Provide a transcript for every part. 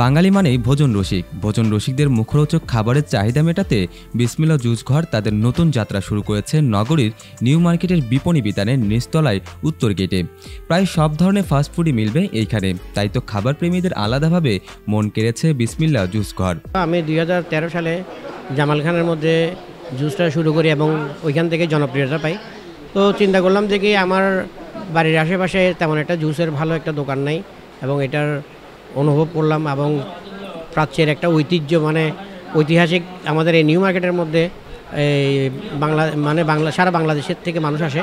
বাঙালি মানেই ভোজন রসিকদের মুখরোচক খাবারের চাহিদা মেটাতে বিসমিল্লাহ জুস ঘর তাদের নতুন যাত্রা শুরু করেছে নগরীর নিউ মার্কেটের বিপণী বিতানের নিচতলায় উত্তর গেটে। প্রায় সব ধরনের ফাস্টফুডই মিলবে এইখানে, তাই তো খাবার প্রেমীদের আলাদাভাবে মন কেড়েছে বিসমিল্লাহ জুস ঘর। আমি 2013 সালে জামাল খানের মধ্যে জুসটা শুরু করি এবং ওইখান থেকে জনপ্রিয়তা পাই। তো চিন্তা করলাম যে কি আমার বাড়ির আশেপাশে তেমন একটা জুসের ভালো একটা দোকান নাই এবং এটার অনুভব করলাম এবং প্রাচ্যের একটা ঐতিহ্য ঐতিহাসিক আমাদের এই নিউ মার্কেটের মধ্যে সারা বাংলাদেশের থেকে মানুষ আসে।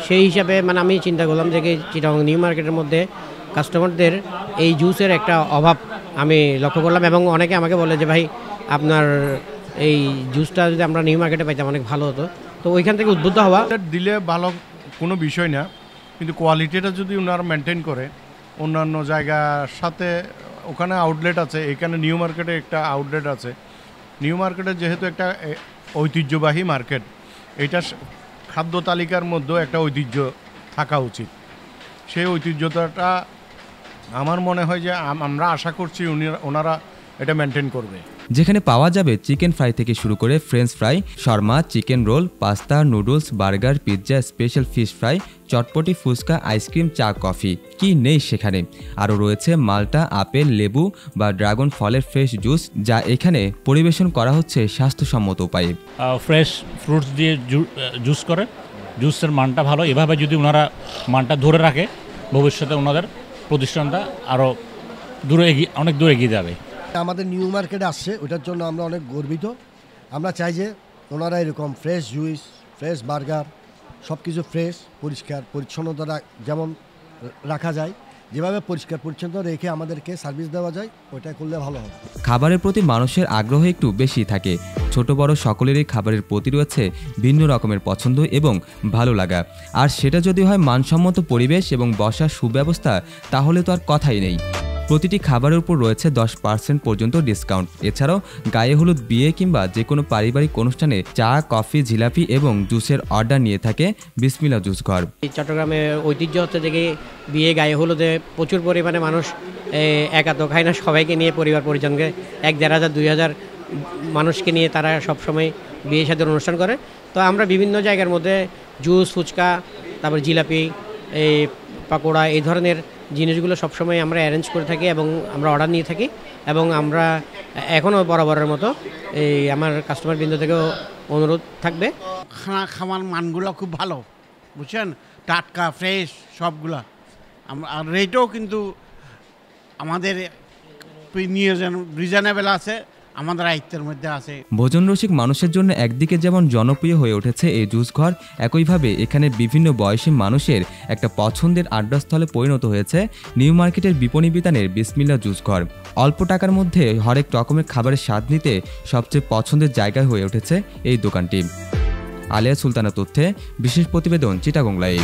সেই হিসাবে আমি চিন্তা করলাম যে চিটাগং নিউ মার্কেটের মধ্যে কাস্টমারদের এই জুসের একটা অভাব আমি লক্ষ্য করলাম এবং অনেকে আমাকে বলে যে ভাই আপনার এই জুসটা যদি আমরা নিউ মার্কেটে পাইতাম অনেক ভালো হতো। তো ওইখান থেকে উদ্বুদ্ধ হওয়া। দিলে ভালো কোনো বিষয় না, কিন্তু কোয়ালিটিটা যদি ওনারা মেনটেন করে অন্যান্য জায়গার সাথে, ওখানে আউটলেট আছে, এখানে নিউ মার্কেটে একটা আউটলেট আছে। নিউ মার্কেটে যেহেতু একটা ঐতিহ্যবাহী মার্কেট, এটা খাদ্য তালিকার মধ্যে একটা ঐতিহ্য থাকা উচিত। সেই ঐতিহ্যটা আমার মনে হয় যে আমরা আশা করছি ওনারা এটা মেনটেন করবে। যেখানে পাওয়া যাবে চিকেন ফ্রাই থেকে শুরু করে ফ্রেঞ্চ ফ্রাই, শর্মা, chicken roll, pasta, noodles, burger, pizza, special fish fry, চটপটি, ফুচকা, আইসক্রিম, চা, কফি, কি নেই সেখানে। আরও রয়েছে মাল্টা, আপেল, লেবু বা ড্রাগন ফলের ফ্রেশ জুস, যা এখানে পরিবেশন করা হচ্ছে স্বাস্থ্যসম্মত উপায়ে। ফ্রেশ ফ্রুটস দিয়ে জুস করে, জুসের মানটা ভালো। এভাবে যদি ওনারা মানটা ধরে রাখে, ভবিষ্যতে ওনাদের প্রতিষ্ঠানটা আরও অনেক দূরে এগিয়ে যাবে। আমাদের নিউ মার্কেটে আসছে, ওটার জন্য আমরা অনেক গর্বিত। আমরা চাই যে ওনারা এরকম ফ্রেশ জুস, ফ্রেশ বার্গার, সব কিছু ফ্রেশ, পরিষ্কার পরিচ্ছন্নতা যেমন রাখা যায়, যেভাবে পরিষ্কার পরিচ্ছন্ন রেখে আমাদেরকে সার্ভিস দেওয়া যায়, ওইটা করলে ভালো হবে। খাবারের প্রতি মানুষের আগ্রহ একটু বেশি থাকে। ছোট বড় সকলেরই খাবারের প্রতি রয়েছে ভিন্ন রকমের পছন্দ এবং ভালো লাগা। আর সেটা যদি হয় মানসম্মত পরিবেশ এবং বসার সুব্যবস্থা, তাহলে তো আর কথাই নেই। প্রতিটি খাবারের উপর রয়েছে 10% পর্যন্ত ডিসকাউন্ট। এছাড়াও গায়ে হলুদ, বিয়ে কিংবা যে কোনো পারিবারিক অনুষ্ঠানে চা, কফি, জিলাপি এবং জুসের অর্ডার নিয়ে থাকে বিসমিল্লাহ জুস ঘর। চট্টগ্রামে ঐতিহ্য হচ্ছে যে বিয়ে, গায়ে হলুদে প্রচুর পরিমাণে মানুষ একা তো খায় না, সবাইকে নিয়ে পরিবার পরিজনকে 1,500 2,000 মানুষকে নিয়ে তারা সবসময় বিয়ে সাথে অনুষ্ঠান করে। তো আমরা বিভিন্ন জায়গার মধ্যে জুস, ফুচকা, তারপর জিলাপি, এই পাকোড়া, এই ধরনের জিনিসগুলো সবসময় আমরা অ্যারেঞ্জ করে থাকি এবং আমরা অর্ডার নিয়ে থাকি এবং আমরা এখনও বরাবরের মতো আমার কাস্টমার বৃন্দ থেকেও অনুরোধ থাকবে। খাওয়ার মানগুলো খুব ভালো, বুঝছেন, টাটকা, ফ্রেশ সবগুলা। আর রেটও কিন্তু আমাদের রিজনেবল আছে, আমাদের আয়ত্তের মধ্যে আছে। ভোজন রসিক মানুষের জন্য একদিকে যেমন জনপ্রিয় হয়ে উঠেছে এই জুস ঘর, একইভাবে এখানে বিভিন্ন বয়সী মানুষের একটা পছন্দের আড্ডাস্থলে পরিণত হয়েছে নিউ মার্কেটের বিপণী বিতানের বিসমিল্লাহ জুস ঘর। অল্প টাকার মধ্যে হরেক রকমের খাবারের স্বাদ নিতে সবচেয়ে পছন্দের জায়গায় হয়ে উঠেছে এই দোকানটি। আলিয়া সুলতানা তথ্যে বিশেষ প্রতিবেদন, চিটাগং লাইভ।